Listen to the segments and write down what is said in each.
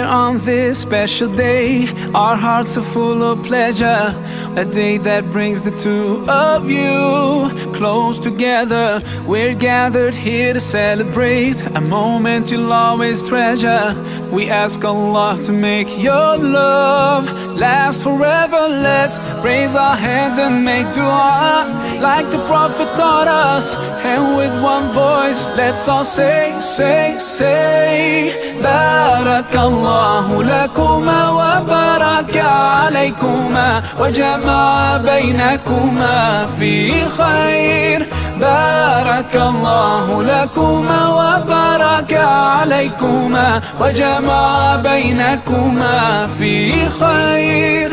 here on this special day. Our hearts are full of pleasure, a day that brings the two of you close together. We're gathered here to celebrate a moment you'll always treasure. We ask Allah to make your love last forever. Let's raise our hands and make dua like the Prophet taught us, and with one voice let's all say, say, say, Barakallahu lakuma wa baraka alaykuma wa jama'a baynakuma fi khair. Barakallahu lakuma wa baraka alaykuma wa jama'a baynakuma fi khair.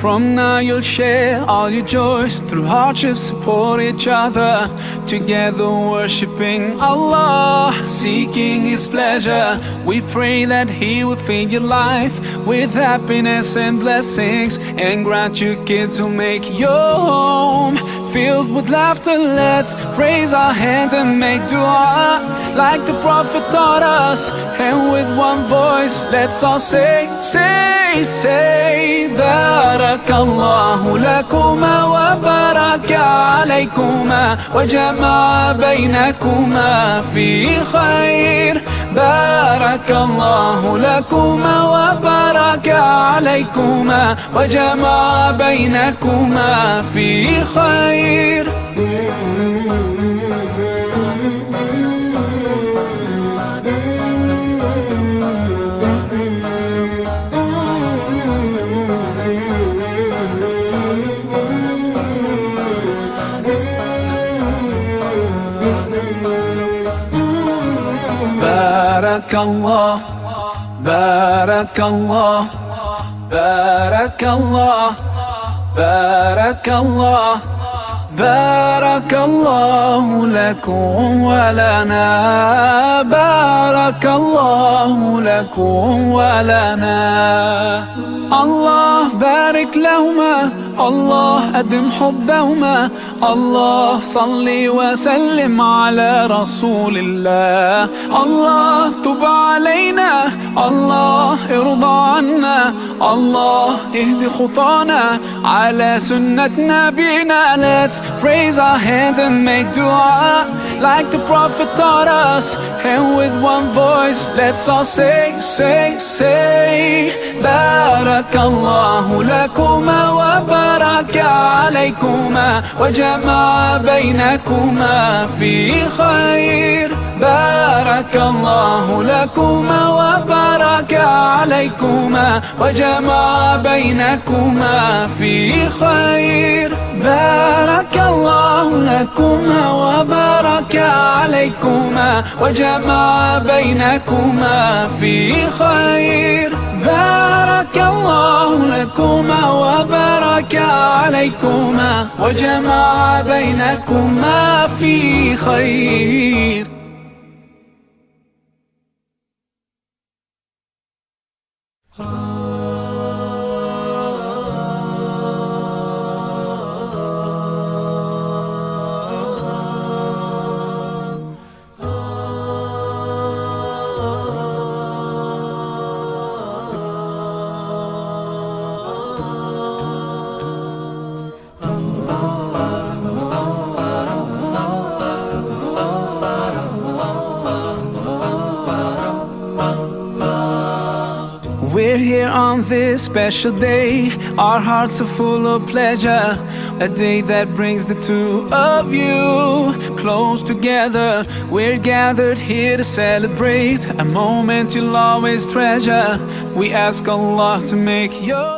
From now you'll share all your joys, through hardships support each other, together worshipping Allah, seeking His pleasure. We pray that He will fill your life with happiness and blessings, and grant you kids who make your home filled with laughter. Let's raise our hands and make dua like the Prophet taught us, and with one voice let's all say, say, say, Barakallahu lakuma wa baraka alaykuma wa jama'a baynakuma fi khair. Barakallahu lakuma wa baraka alaykuma wa jama'a baynakuma fi khair. Barakallah, Barakallah, Barakallah, Barakallah, Barakallahu lakum wa lana, Barakallahu lakum wa lana. Allah barik lahuma, Allah adim hubbahuma, Allah salli wa sallim ala rasulillah. Allah tub alayna, Allah irda anna, Allah ihdi khutana ala sunnat nabina. Let's raise our hands and make dua like the Prophet taught us, and with one voice let's all say, say, say, Barakallahu lakuma wa baraka alaykuma wa jama'a baynakuma fi khair. Barakallahu lakuma wa baraka alaykuma wa jama'a baynakuma fi khair. Barakallahu lakuma wa baraka alaykuma wa jama'a baynakuma fi khair. Barakallahu lakuma wa baraka alaykuma wa jama'a baynakuma fi khair. We're here on this special day. Our hearts are full of pleasure, a day that brings the two of you close together. We're gathered here to celebrate a moment you'll always treasure. We ask Allah to make your